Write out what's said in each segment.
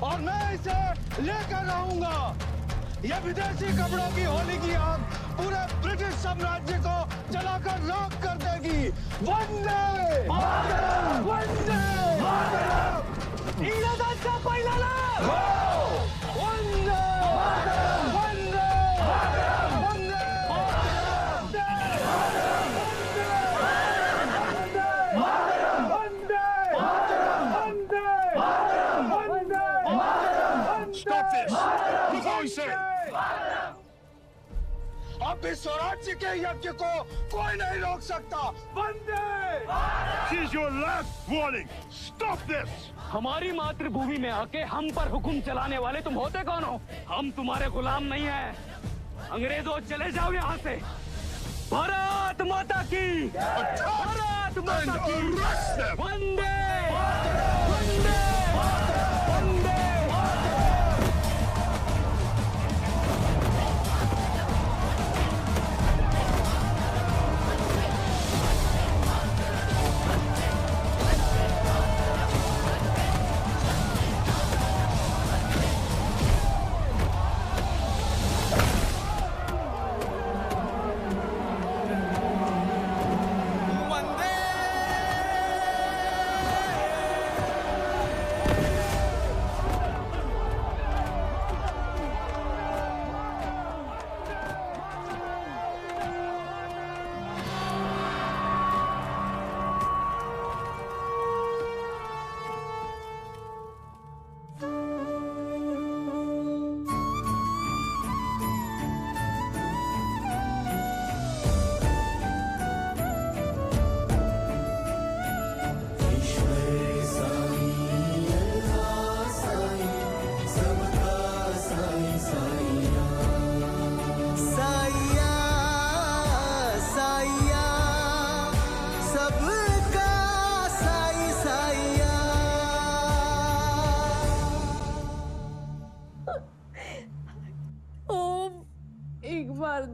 और मैं इसे लेकर रहूंगा। ये विदेशी कपड़ों की होली की आग पूरे ब्रिटिश साम्राज्य को जलाकर राख कर देगी। वंदे मातरम! वंदे मातरम! इंग्रजांचा पहिला लाभ! Vande Mataram! Vande Mataram! Vande Mataram! Vande Mataram! Vande Mataram! Vande Mataram! Stop this! Keep going, sir! अब इस स्वराज्य के यज्ञ को कोई नहीं रोक सकता। वंदे! This is your last warning! Stop this! हमारी मातृभूमि में आके हम पर हुक्म चलाने वाले तुम होते कौन हो? हम तुम्हारे गुलाम नहीं हैं। अंग्रेजों चले जाओ यहाँ से। भारत माता की! भारत माता की! वंदे! वंदे! वंदे!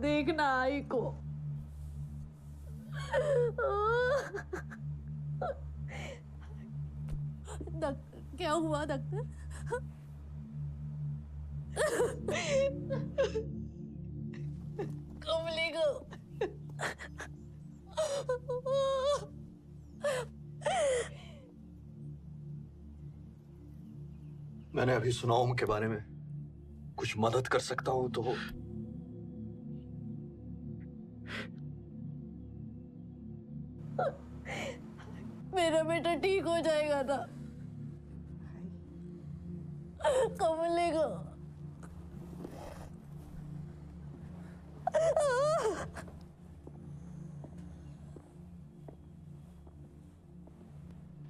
देखना आई को। क्या हुआ डॉक्टर? कमली को मैंने अभी सुना ओम के बारे में। कुछ मदद कर सकता हूं तो मेरा बेटा ठीक हो जाएगा ना? कमले को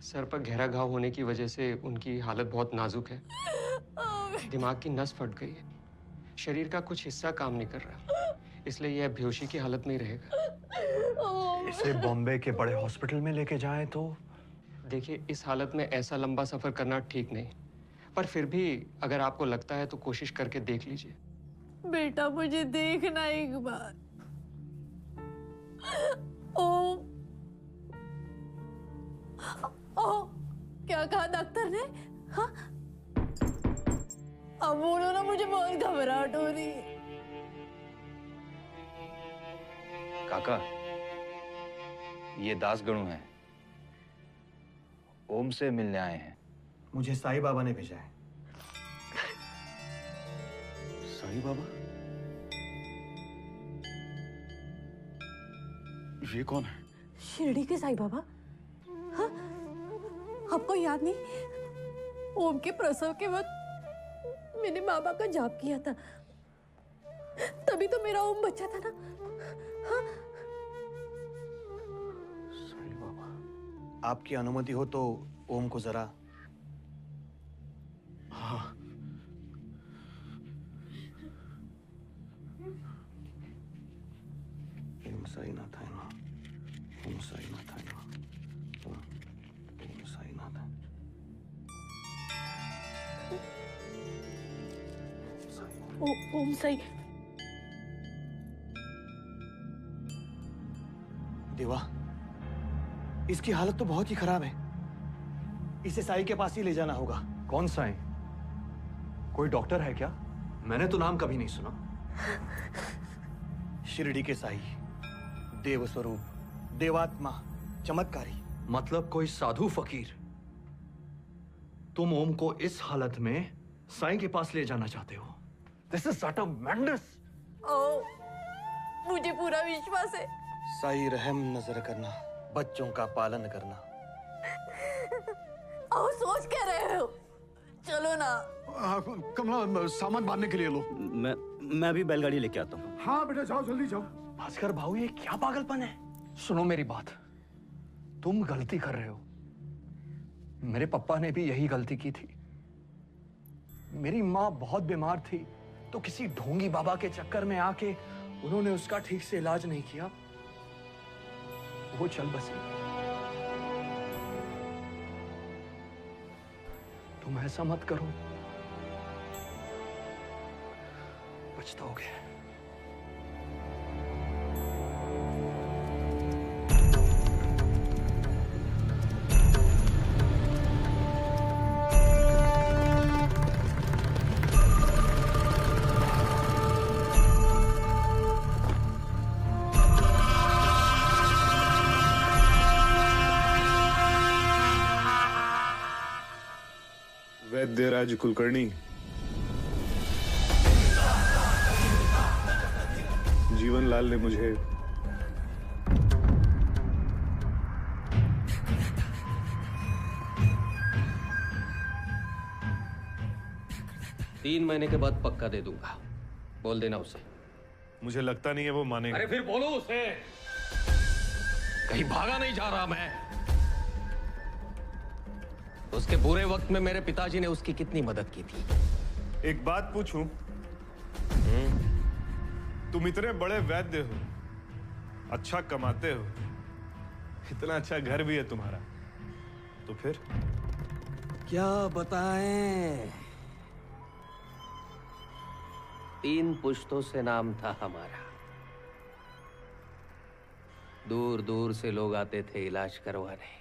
सर पर गहरा घाव होने की वजह से उनकी हालत बहुत नाजुक है। दिमाग की नस फट गई है। शरीर का कुछ हिस्सा काम नहीं कर रहा, इसलिए यह बेहोशी की हालत में रहेगा। इसे बॉम्बे के बड़े हॉस्पिटल में लेके जाएं तो? देखिए, इस हालत में ऐसा लंबा सफर करना ठीक नहीं, पर फिर भी अगर आपको लगता है तो कोशिश करके देख लीजिए। बेटा मुझे देखना एक बार। ओम, क्या कहा डॉक्टर ने? हाँ? अब बोलो ना, मुझे बहुत घबराहट हो रही है। काका, ये दासगणु हैं। ओम से मिलने आए हैं। मुझे साईं बाबा ने भेजा है। साईं बाबा? ये कौन है? शिरडी के साईं बाबा। हाँ? आपको याद नहीं? ओम के प्रसव के वक्त मैंने बाबा का जाप किया था, तभी तो मेरा ओम बच्चा था ना। हाँ? साईं बाबा, आपकी अनुमति हो तो ओम को जरा। हाँ। ओम साईं नाथाय नमः। ओम साईं नाथाय नमः। ओम साईं नाथाय। ओम साईं। देवा, इसकी हालत तो बहुत ही खराब है। इसे साईं के पास ही ले जाना होगा। कौन साईं? कोई डॉक्टर है क्या? मैंने तो नाम कभी नहीं सुना। शिरडी के साई, देव स्वरूप, देवात्मा, चमत्कारी। मतलब कोई साधु फकीर। तुम ओम को इस हालत में साईं के पास ले जाना चाहते हो? दिस इज सट ऑफ मैडनेस। मुझे पूरा विश्वास है। साई रहम नजर करना, बच्चों का पालन करना। सोच क्या रहे हो? चलो ना। कमला, सामान बांधने के लिए लो। मैं अभी बैलगाड़ी लेके आता हूँ। हाँ बेटा, जाओ जल्दी जाओ। भास्कर भाऊ, ये क्या पागलपन है? सुनो मेरी बात, तुम गलती कर रहे हो। मेरे पापा ने भी यही गलती की थी। मेरी माँ बहुत बीमार थी, तो किसी ढोंगी बाबा के चक्कर में आके उन्होंने उसका ठीक से इलाज नहीं किया, वो चल बसी। तुम ऐसा मत करो, पछताओगे। वैद्यराज कुलकर्णी, जीवनलाल ने मुझे तीन महीने के बाद पक्का दे दूंगा, बोल देना उसे। मुझे लगता नहीं है वो मानेगा। अरे फिर बोलो उसे, कहीं भागा नहीं जा रहा मैं। उसके बुरे वक्त में मेरे पिताजी ने उसकी कितनी मदद की थी। एक बात पूछूं? तुम इतने बड़े वैद्य हो, अच्छा कमाते हो, इतना अच्छा घर भी है तुम्हारा, तो फिर क्या बताएं? 3 पुश्तों से नाम था हमारा। दूर दूर से लोग आते थे इलाज करवाने।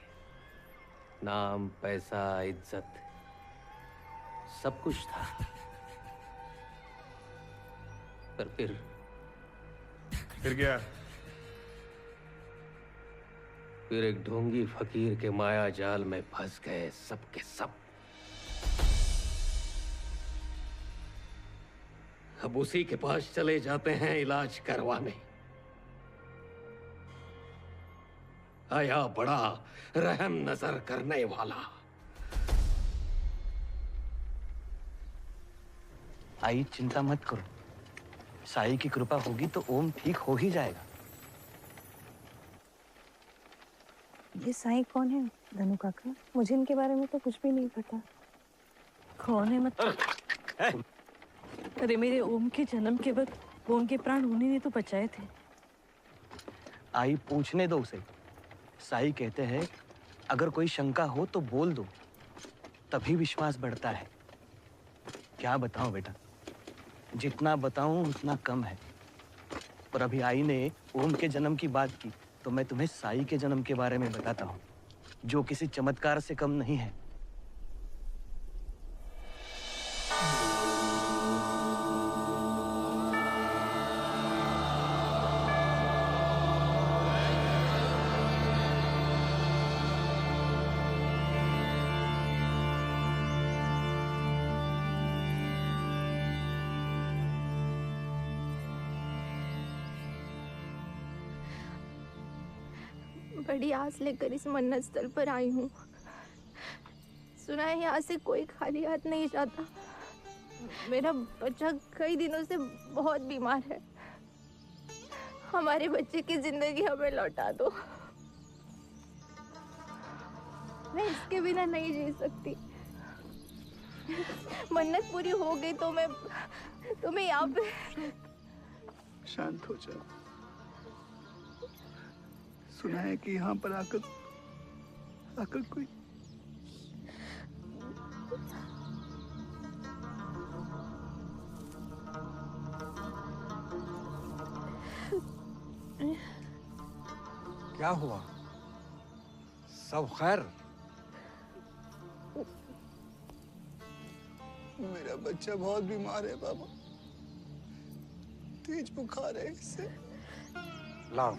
नाम, पैसा, इज्जत, सब कुछ था। पर फिर क्या? फिर एक ढोंगी फकीर के माया जाल में फंस गए सब के सब। अब उसी के पास चले जाते हैं इलाज करवाने। आया बड़ा रहम नजर करने वाला। आई, चिंता मत करो, साई की कृपा होगी तो ओम ठीक हो ही जाएगा। ये साई कौन है धनु काका? मुझे इनके बारे में तो कुछ भी नहीं पता। कौन है मतलब? अरे मेरे ओम के जन्म के वक्त ओम के प्राण उन्हीं ने तो बचाए थे। आई, पूछने दो उसे। साई कहते हैं अगर कोई शंका हो तो बोल दो, तभी विश्वास बढ़ता है। क्या बताऊं बेटा, जितना बताऊं उतना कम है। पर अभी आई ने ओम के जन्म की बात की, तो मैं तुम्हें साई के जन्म के बारे में बताता हूं, जो किसी चमत्कार से कम नहीं है। बड़ी आस लेकर इस मन्नत स्थल पर आई हूँ। सुना है यहाँ से कोई खाली हाथ नहीं जाता। मेरा बच्चा कई दिनों से बहुत बीमार है। हमारे बच्चे की जिंदगी हमें लौटा दो। मैं इसके बिना नहीं जी सकती। मन्नत पूरी हो गई तो मैं तुम्हें यहाँ पे। शांत हो जाओ। सुना है कि यहाँ पर आकर कोई क्या हुआ? सब खैर? मेरा बच्चा बहुत बीमार है बाबा, तेज बुखार है इसे। लाओ,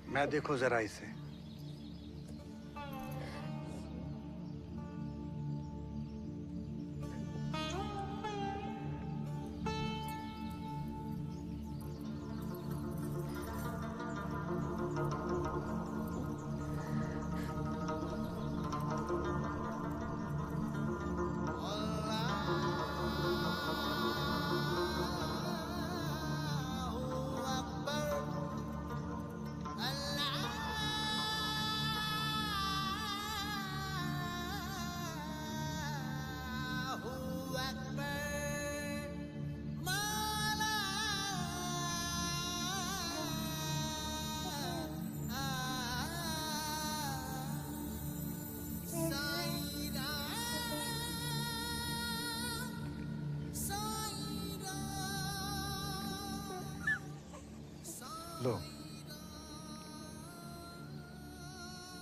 मैं देखो जरा इसे। लो,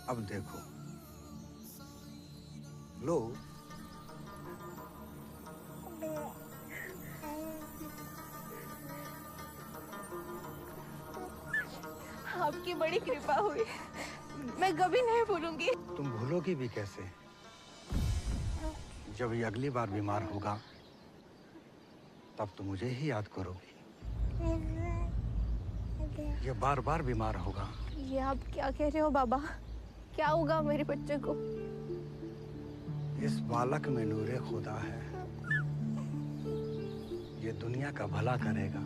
अब देखो, लो। आपकी बड़ी कृपा हुई, मैं कभी नहीं भूलूंगी। तुम भूलोगी भी कैसे? जब ये अगली बार बीमार होगा तब तो मुझे ही याद करोगी। ये बार बार बीमार होगा। ये आप क्या कह रहे हो बाबा? क्या होगा मेरे बच्चे को? इस बालक में नूरे खुदा है, ये दुनिया का भला करेगा।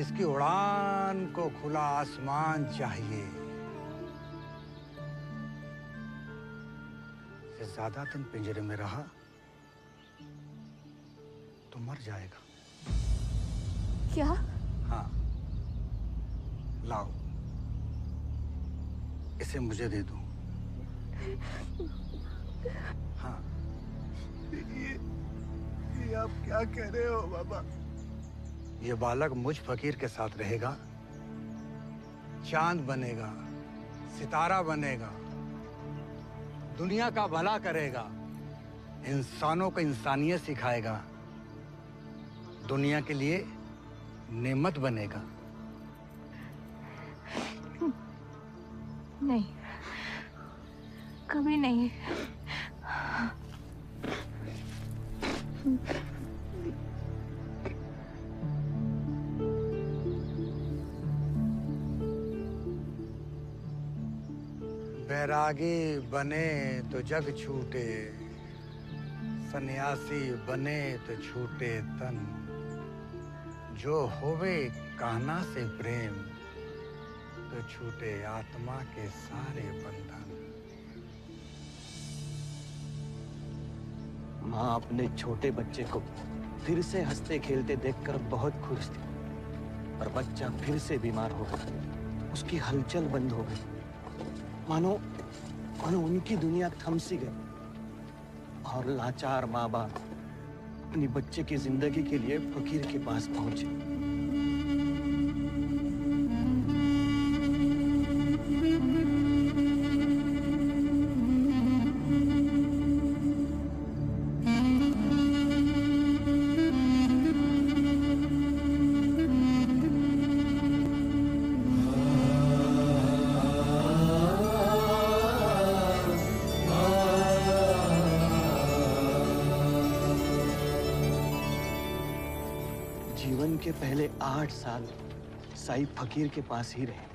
इसकी उड़ान को खुला आसमान चाहिए। ये ज्यादा दिन पिंजरे में रहा तो मर जाएगा। क्या? हाँ, लाओ, इसे मुझे दे दो। हाँ। ये आप क्या कह रहे हो बाबा? ये बालक मुझ फकीर के साथ रहेगा, चांद बनेगा, सितारा बनेगा, दुनिया का भला करेगा, इंसानों को इंसानियत सिखाएगा, दुनिया के लिए नेमत बनेगा। नहीं, कभी नहीं। बैरागी बने तो जग छूटे, सन्यासी बने तो छूटे तन, जो होवे कान्हा से प्रेम तो छूटे आत्मा के सारे बंधन। माँ अपने छोटे बच्चे को फिर से हंसते खेलते देखकर बहुत खुश थी, पर बच्चा फिर से बीमार हो गया। उसकी हलचल बंद हो गई, मानो उनकी दुनिया थम सी गई। और लाचार माँ बाप अपनी बच्चे की जिंदगी के लिए फकीर के पास पहुंचे। जीवन के पहले 8 साल साईं फकीर के पास ही रहे।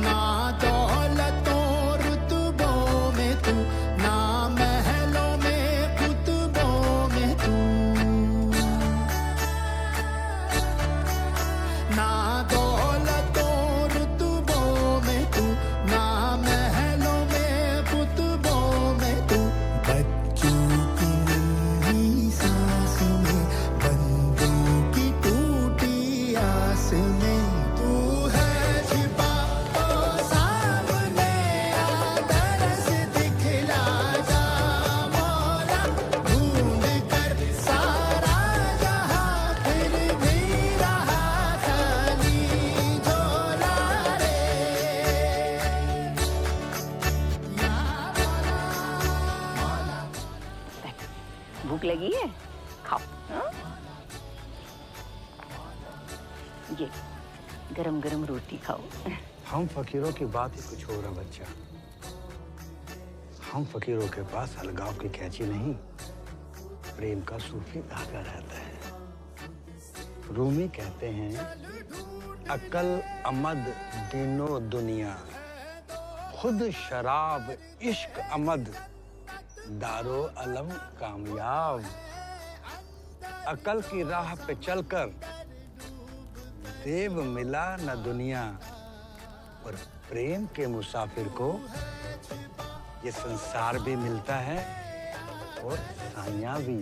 ना दौलतों रुतबों में तू, ना महलों में कुतुबों में तू, ना दौलतों रुतबों में तू, ना महलों में कुतुबों में तू, बच्चों की भूख लगी है? खाओ। हाँ? ये गरम गरम रोटी खाओ। हम फकीरों की बात ही कुछ हो रहा बच्चा। हम फकीरों के पास अलगाव की कैंची नहीं, प्रेम का सूफी धागा रहता है। रूमी कहते हैं, अकल अमद दीनो दुनिया, खुद शराब इश्क अमद, दारो अलम कामयाब। अकल की राह पे चलकर देव मिला न दुनिया, और प्रेम के मुसाफिर को ये संसार भी मिलता है और सानिया भी।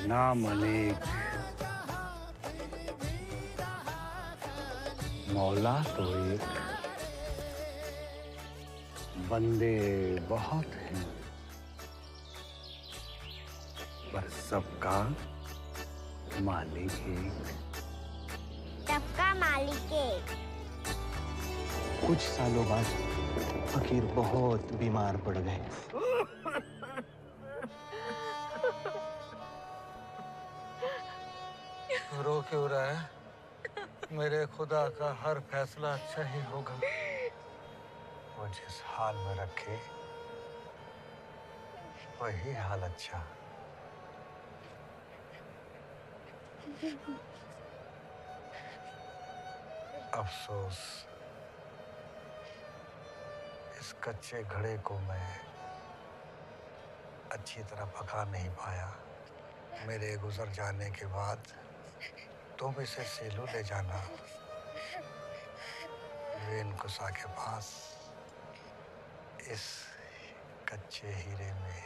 नाम अनेक, मौला तो एक, बंदे बहुत हैं, पर सबका मालिक एक। सबका मालिक एक। कुछ सालों बाद फकीर बहुत बीमार पड़ गए। रो क्यों रहा है? मेरे खुदा का हर फैसला अच्छा ही होगा। वो जिस हाल में रखे वही हाल अच्छा। अफसोस, इस कच्चे घड़े को मैं अच्छी तरह पका नहीं पाया। मेरे गुजर जाने के बाद तुम इसे सेलू ले जाना, वेनकुसा के पास। इस कच्चे हीरे में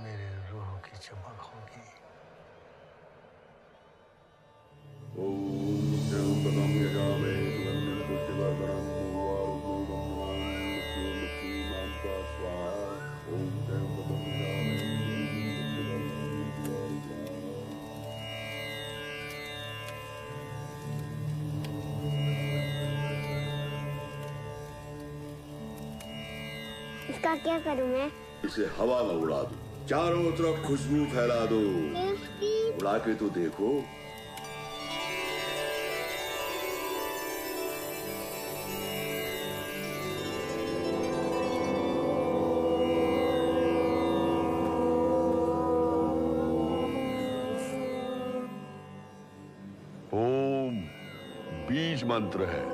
मेरे रूह की चमक होगी। इसका क्या करूं मैं? इसे हवा में उड़ा दो, चारों तरफ खुशबू फैला दो। उड़ा के तो देखो। ओम बीज मंत्र है,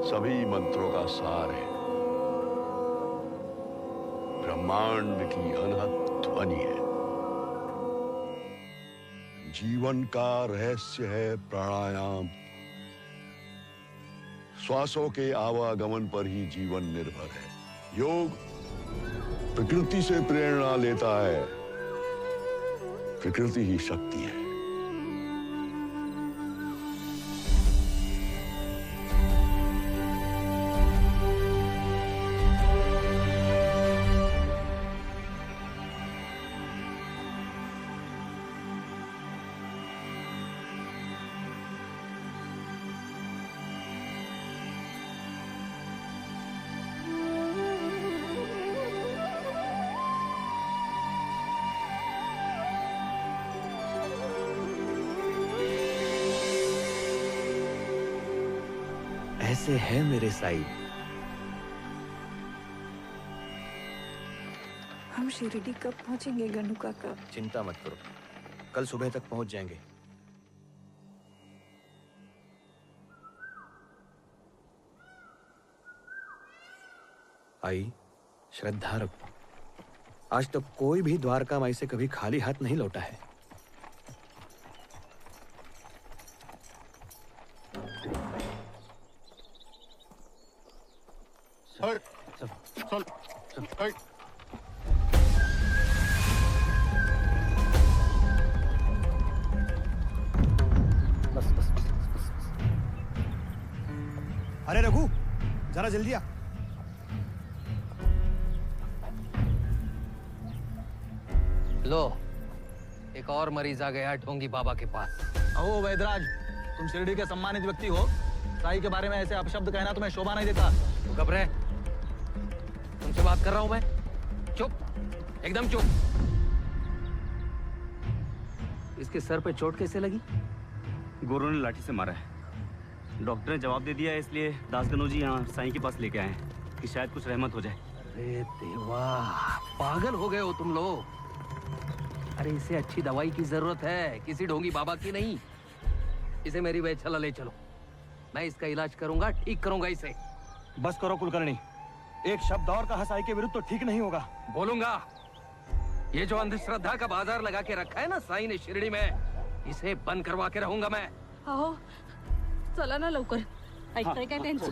सभी मंत्रों का सार है, ब्रह्मांड की अनहद ध्वनि है। जीवन का रहस्य है प्राणायाम। श्वासों के आवागमन पर ही जीवन निर्भर है। योग प्रकृति से प्रेरणा लेता है, प्रकृति ही शक्ति है। ऐसे है मेरे साईं। हम शिरडी कब पहुंचेंगे गन्नू काका? चिंता मत करो, कल सुबह तक पहुंच जाएंगे। आई श्रद्धा रखो। आज तक कोई भी द्वारका माई से कभी खाली हाथ नहीं लौटा है। अरे रघु, जरा जल्दी आ। लो, एक और मरीज आ गया ढोंगी बाबा के पास। अहो वैदराज, तुम शिरडी के सम्मानित व्यक्ति हो, साई के बारे में ऐसे अपशब्द कहना तुम्हें शोभा नहीं देता। घबरे, तुमसे बात कर रहा हूं मैं। चुप, एकदम चुप। इसके सर पे चोट कैसे लगी? गुरु ने लाठी से मारा है। डॉक्टर ने जवाब दे दिया है, इसलिए दासगनु जी यहाँ साईं के पास लेके आए हैं कि शायद कुछ रहमत हो जाए। अरे देवा, पागल हो गए हो तुम लोग। अरे इसे अच्छी दवाई की जरूरत है, किसी ढोंगी बाबा की नहीं। इसे मेरी वैद्यशाला ले चलो, मैं इसका इलाज करूंगा, ठीक करूंगा इसे। बस करो कुलकर्णी, एक शब्द और कहा साई के विरुद्ध तो ठीक नहीं होगा। बोलूंगा। ये जो अंधश्रद्धा का बाजार लगा के रखा है ना साईं ने शिरडी में, इसे बंद करवा के रहूंगा मैं। आओ चला ना लवकर, ऐकताय काय त्यांचं?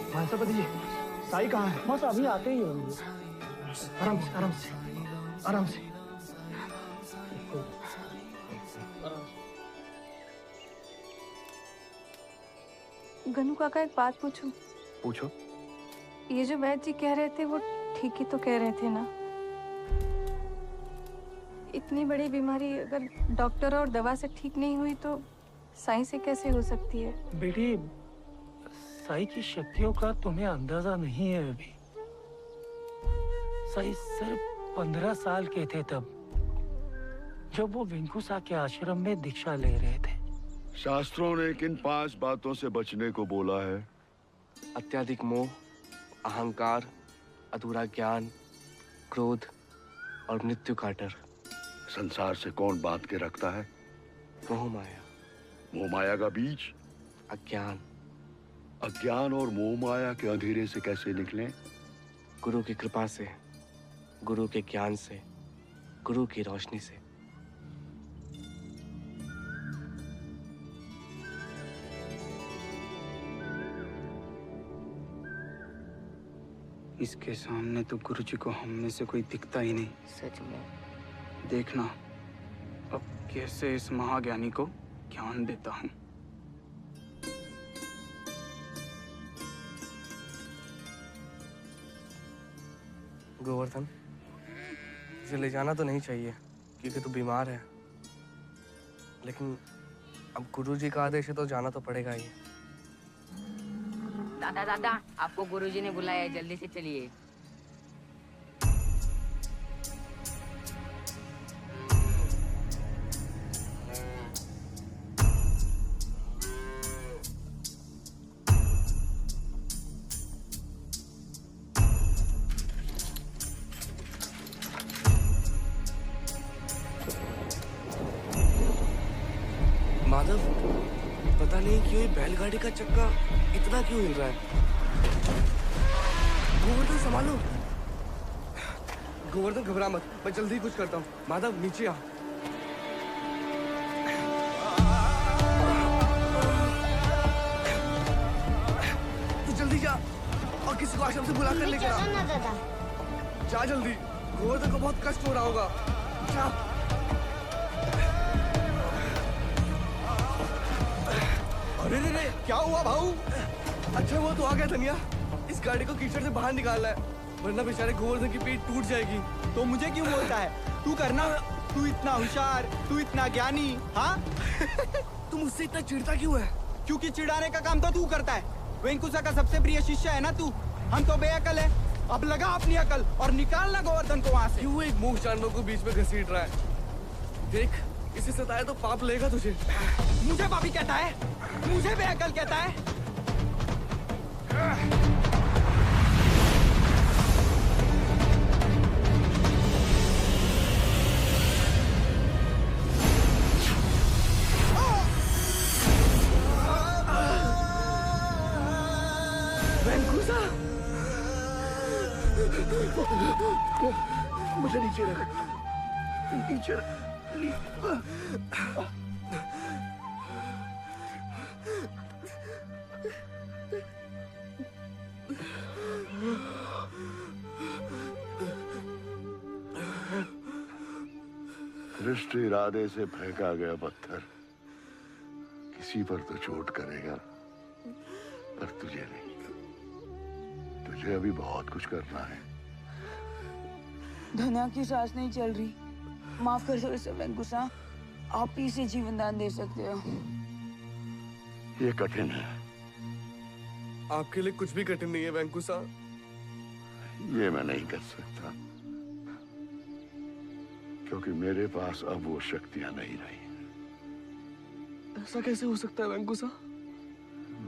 महासभापति जी, साई कहाँ है? बस अभी आते ही होंगे। आराम से, आराम से, आराम से। गनु काका, एक बात पूछूं? पूछो। ये जो वैद्य जी कह रहे थे वो ठीक ही तो कह रहे थे ना? इतनी बड़ी बीमारी अगर डॉक्टर और दवा से ठीक नहीं हुई तो साई से कैसे हो सकती है? बेटी, साई की शक्तियों का तुम्हें अंदाजा नहीं है अभी। साई सिर्फ 15 साल के थे तब, जब वो वेंकुसा के आश्रम में दीक्षा ले रहे थे। शास्त्रों ने किन 5 बातों से बचने को बोला है? अत्यधिक मोह, अहंकार, अधूरा ज्ञान, क्रोध और मृत्यु का डर। संसार से कौन बांध के रखता है? मोह माया। मोह माया का बीज? अज्ञान। अज्ञान और मोह माया के अंधेरे से कैसे निकलें? गुरु की कृपा से, गुरु के ज्ञान से, गुरु की रोशनी से। इसके सामने तो गुरुजी को हम में से कोई दिखता ही नहीं। सच में। देखना अब कैसे इस महाज्ञानी को ज्ञान देता हूँ। गोवर्धन, इसे ले जाना तो नहीं चाहिए क्योंकि तू बीमार है, लेकिन अब गुरुजी का आदेश है तो जाना तो पड़ेगा ही। दादा दादा, आपको गुरुजी ने बुलाया है, जल्दी से चलिए। माधव, पता नहीं क्यों ये बैलगाड़ी का चक्का इतना क्यों हिल रहा है। गोवर्धन संभालो। गोवर्धन घबरा मत, मैं जल्दी कुछ करता हूँ। माधव नीचे आ। तू जल्दी जा और किसी को आश्रम से बुला कर लेकर आ। जा जल्दी, गोवर्धन को बहुत कष्ट हो रहा होगा। जा। अरे रे रे, क्या हुआ भाऊ? अच्छा वो तो आ गया धनिया, इस गाड़ी को कीचड़ से बाहर निकालना है, वरना बेचारे गोवर्धन की पीठ टूट जाएगी। तो मुझे क्यों बोलता है? तू करना, तू इतना होशियार, तू इतना ज्ञानी। हाँ तू मुझसे इतना चिढ़ता क्यों है? क्योंकि चिढ़ाने का काम तो तू करता है। वेंकुसा का सबसे प्रिय शिष्य है ना तू। हम तो बेअकल है, अब लगा अपनी अकल और निकालना गोवर्धन को वहाँ से। क्यों एक मूर्ख जानवर को बीच में घसीट रहा है? देख, इसे सताए तो पाप लेगा तुझे। मुझे पापी कहता है? मुझे बेअकल कहता है? वेंकुसा, मुझे नीचे रख, नीचे रख। दृष्ट इरादे से फेंका गया पत्थर किसी पर तो चोट करेगा, पर तुझे नहीं। तुझे अभी बहुत कुछ करना है। धन्या की सांस नहीं चल रही, माफ कर दो इसे वेंकुसा। आप ही इसे जीवन दान दे सकते हो। ये कठिन है। आपके लिए कुछ भी कठिन नहीं है वेंकू साहब। ये मैं नहीं कर सकता क्योंकि मेरे पास अब वो शक्तियां नहीं रही। ऐसा कैसे हो सकता है वेंकू साहब?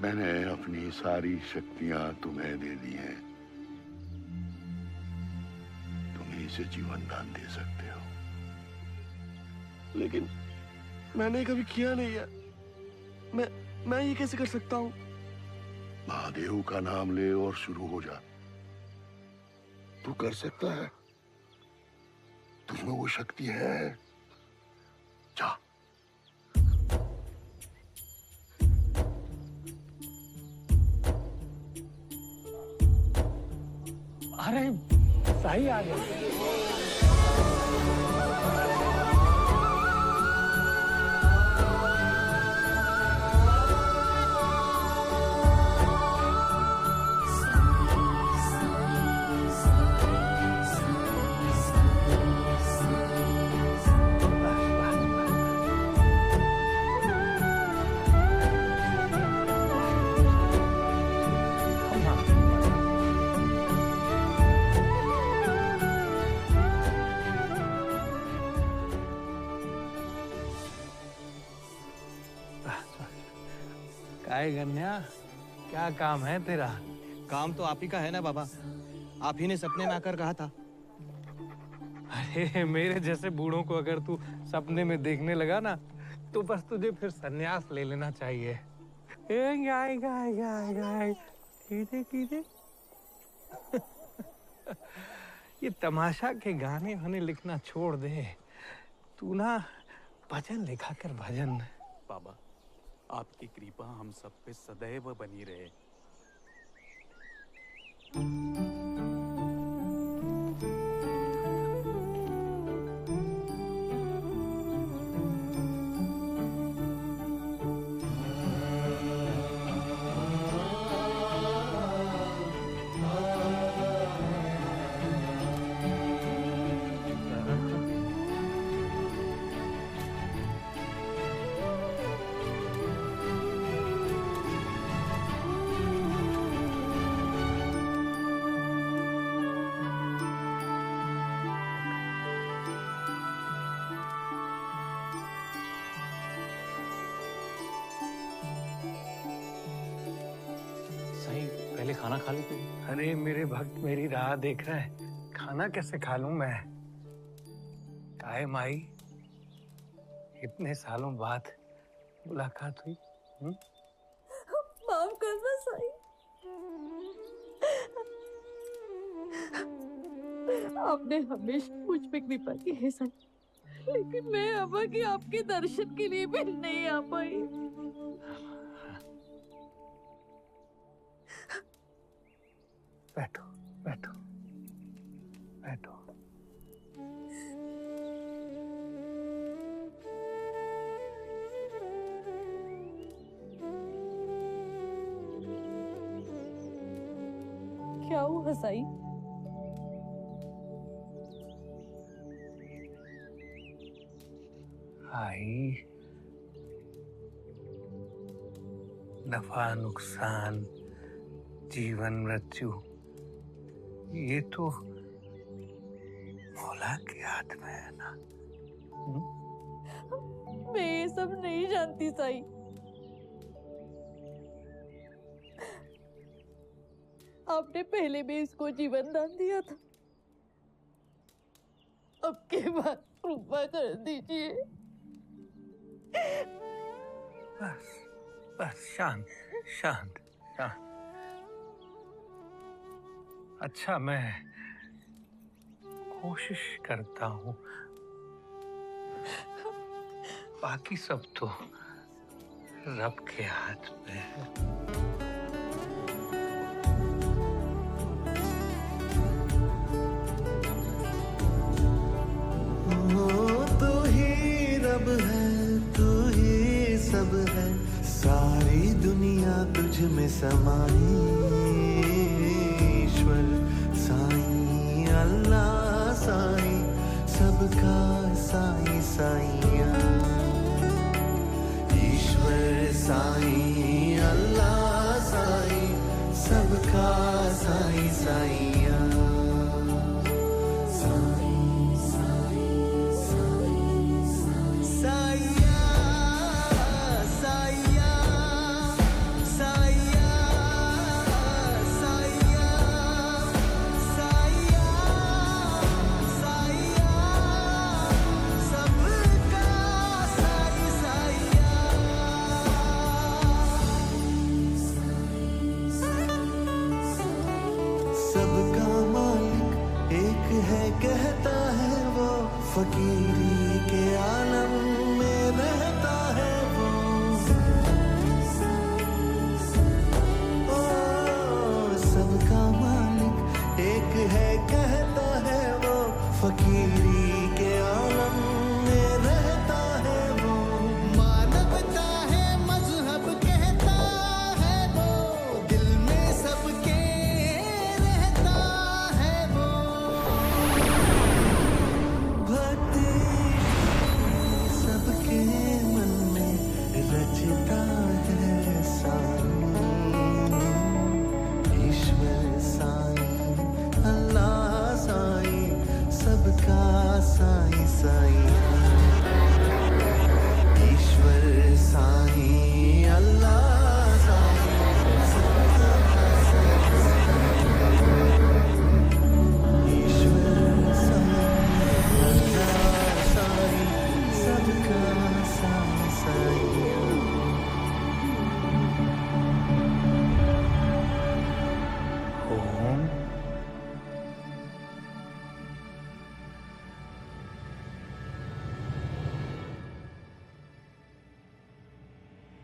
मैंने अपनी सारी शक्तियां तुम्हें दे दी हैं। तुम इसे जीवन दान दे सकते हो। लेकिन मैंने कभी किया नहीं है। मैं ये कैसे कर सकता हूँ? महादेव का नाम ले और शुरू हो जा। तू कर सकता है। तुझमें वो शक्ति है। जा। अरे सही आ गया। काय गन्या, क्या काम है तेरा? काम तो आप ही का है ना बाबा। आप ही ने सपने में आकर कहा था। अरे मेरे जैसे बूढ़ों को अगर तू सपने में देखने लगा ना तो बस तुझे फिर संन्यास ले लेना चाहिए। गाय गाय गाय गाय कीदे कीदे। ये तमाशा के गाने वाने लिखना छोड़ दे। तू ना भजन लिखा कर भजन। बाबा आपकी कृपा हम सब पे सदैव बनी रहे। पहले खाना खा लेते। अरे मेरे भक्त मेरी राह देख रहे हैं, खाना कैसे खा लूं मैं? काहे माई, इतने सालों बाद मुलाकात हुई। माफ करना साईं। आपने हमेशा मुझ पे कृपा की है साईं, लेकिन मैं अम्मा की आपके दर्शन के लिए भी नहीं आ पाई। बैठो बैठो बैठो। क्या हुआ साईं? आई नफा नुकसान जीवन मृत्यु ये तो मौला के हाथ में है ना। मैं ये सब नहीं जानती साईं। आपने पहले भी इसको जीवन दान दिया था, अब के बाद कृपा कर दीजिए। बस बस शांत शांत शांत। अच्छा मैं कोशिश करता हूँ, बाकी सब तो रब के हाथ में है। तू ही रब है, तू ही सब है, सारी दुनिया तुझ में समाई। साईं अल्लाह साईं सबका साईं साईं। साईं अल्लाह साईं सबका साईं साईया साईं साईं साईं साईया साईया साईया साईया साईया साईया सबका साईं साईया सबका मालिक एक है कहता है वो फकीरी के आलम में रहता है वो ओ सबका मालिक एक है कहता है वो फकीरी के आलम में रहता है वो मानवता है मजहब कहता है वो दिल में सबके रहता है वो भक्ति सबके मन में रचता है साईं ईश्वर साईं अल्लाह साईं सबका साईं साईं ईश्वर साईं अल्लाह साईं सबका ईश्वर साईं अल्लाह साईं सबका साईं साईं ओम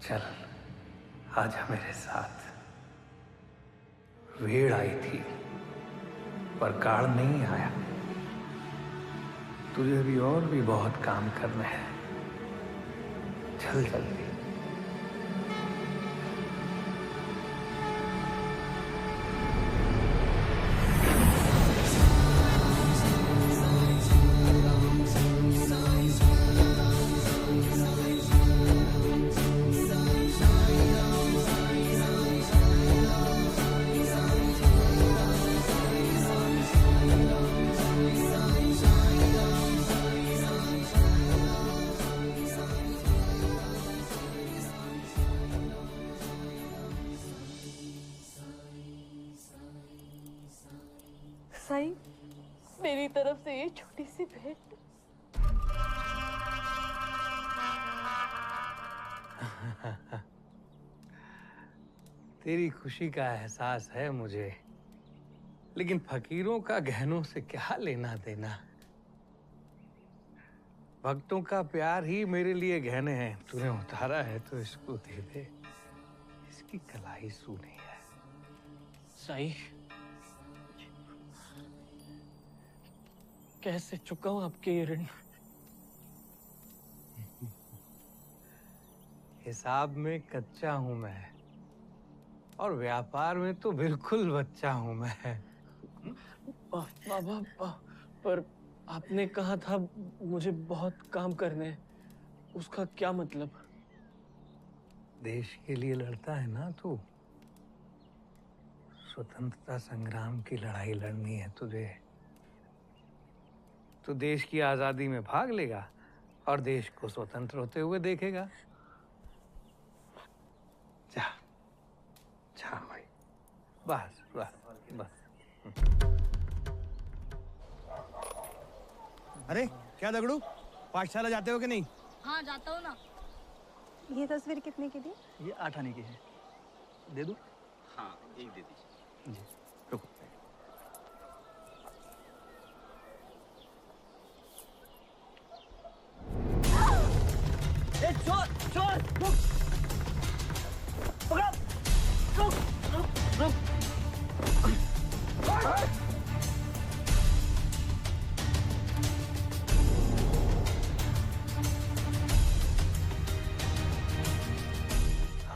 चल आजा मेरे साथ। भीड़ आई थी पर काल नहीं आया। तुझे भी और भी बहुत काम करने हैं। चल जल्दी। साईं मेरी तरफ से ये छोटी सी भेंट। तेरी खुशी का एहसास है मुझे, लेकिन फकीरों का गहनों से क्या लेना देना। भक्तों का प्यार ही मेरे लिए गहने हैं। तूने उतारा है तो इसको दे दे। इसकी कलाई सूनी है। साईं कैसे चुकाऊं आपके ये ऋण? हिसाब में कच्चा हूं मैं और व्यापार में तो बिल्कुल बच्चा हूं मैं। बाबा पर आपने कहा था मुझे बहुत काम करने हैं। उसका क्या मतलब? देश के लिए लड़ता है ना तू। स्वतंत्रता संग्राम की लड़ाई लड़नी है तुझे। तो देश की आजादी में भाग लेगा और देश को स्वतंत्र होते हुए देखेगा। जा जा भाई, बस बस बस। अरे क्या दगड़ू, पाठशाला जाते हो कि नहीं? हाँ जाता हूँ ना। ये तस्वीर कितने की थी? ये 8 आने की है। दे दूं? हाँ एक दे दीजिए। जी रुको। चोर चोर रुक पकड़ो रुक रुक रुक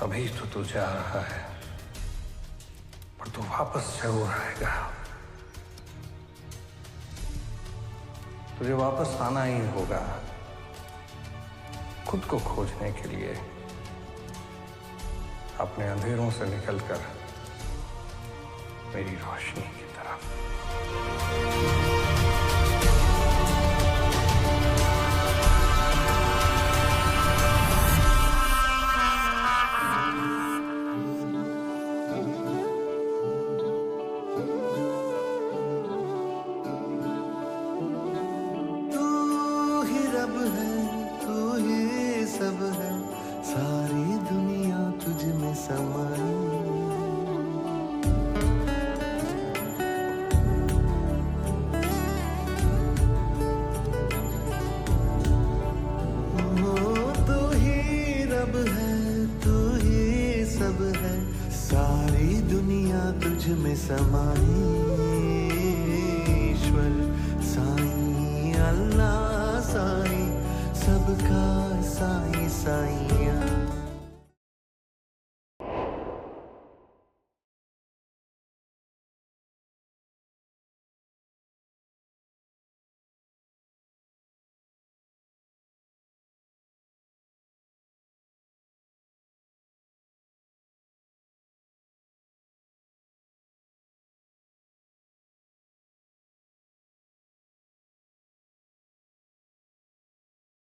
अभी तो तू जा रहा है पर तू वापस जरूर आएगा। तुझे वापस आना ही होगा खुद को खोजने के लिए। अपने अंधेरों से निकलकर मेरी रोशनी की तरफ। तू ही रब है, तू ही सब है, सारी दुनिया तुझ में समाई। तू ही रब है, तू ही सब है, सारी दुनिया तुझ में समाई।